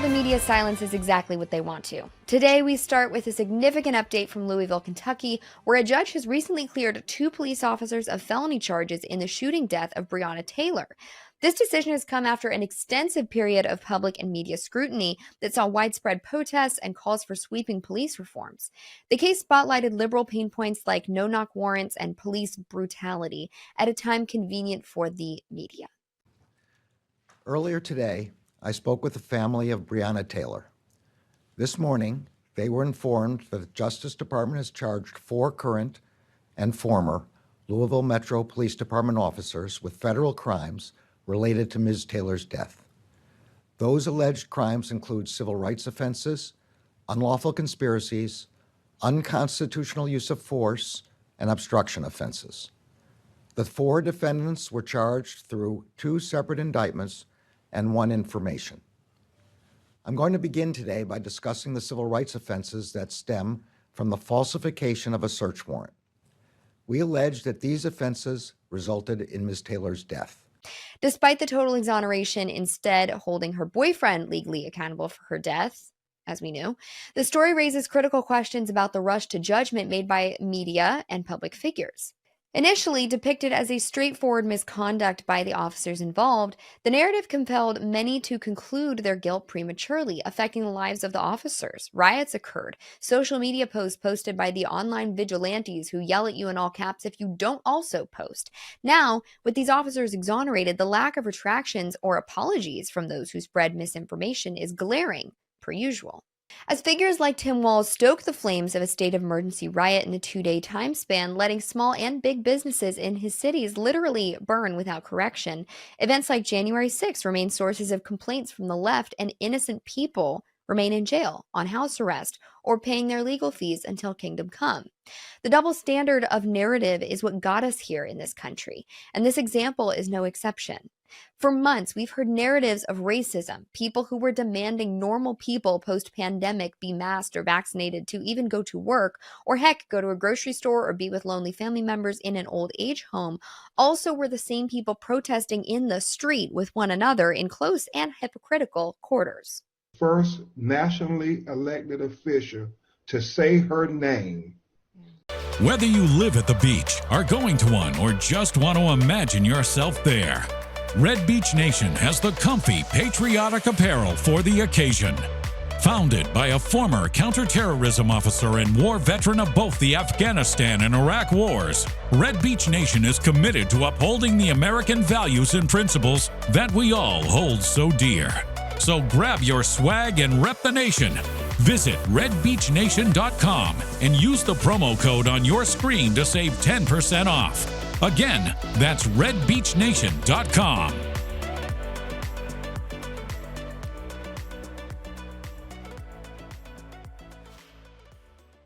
the media silences exactly what they want to. Today, we start with a significant update from Louisville, Kentucky, where a judge has recently cleared 2 police officers of felony charges in the shooting death of Breonna Taylor. This decision has come after an extensive period of public and media scrutiny that saw widespread protests and calls for sweeping police reforms. The case spotlighted liberal pain points like no-knock warrants and police brutality at a time convenient for the media. Earlier today, I spoke with the family of Breonna Taylor. This morning, they were informed that the Justice Department has charged 4 current and former Louisville Metro Police Department officers with federal crimes related to Ms. Taylor's death. Those alleged crimes include civil rights offenses, unlawful conspiracies, unconstitutional use of force, and obstruction offenses. The 4 defendants were charged through 2 separate indictments and 1 information. I'm going to begin today by discussing the civil rights offenses that stem from the falsification of a search warrant. We allege that these offenses resulted in Ms. Taylor's death. Despite the total exoneration instead holding her boyfriend legally accountable for her death, as we knew, the story raises critical questions about the rush to judgment made by media and public figures. Initially depicted as a straightforward misconduct by the officers involved, the narrative compelled many to conclude their guilt prematurely, affecting the lives of the officers. Riots occurred, social media posts posted by the online vigilantes who yell at you in all caps if you don't also post. Now, with these officers exonerated, the lack of retractions or apologies from those who spread misinformation is glaring, per usual. As figures like Tim Walz stoke the flames of a state of emergency riot in a 2-day time span, letting small and big businesses in his cities literally burn without correction, events like January 6th remain sources of complaints from the left, and innocent people remain in jail, on house arrest, or paying their legal fees until kingdom come. The double standard of narrative is what got us here in this country, and this example is no exception. For months, we've heard narratives of racism, people who were demanding normal people post-pandemic be masked or vaccinated to even go to work, or heck, go to a grocery store or be with lonely family members in an old age home, also were the same people protesting in the street with one another in close and hypocritical quarters. First nationally elected official to say her name. Whether you live at the beach, are going to one, or just want to imagine yourself there, Red Beach Nation has the comfy, patriotic apparel for the occasion. Founded by a former counterterrorism officer and war veteran of both the Afghanistan and Iraq wars, Red Beach Nation is committed to upholding the American values and principles that we all hold so dear. So grab your swag and rep the nation. Visit redbeachnation.com and use the promo code on your screen to save 10% off. Again, that's redbeachnation.com.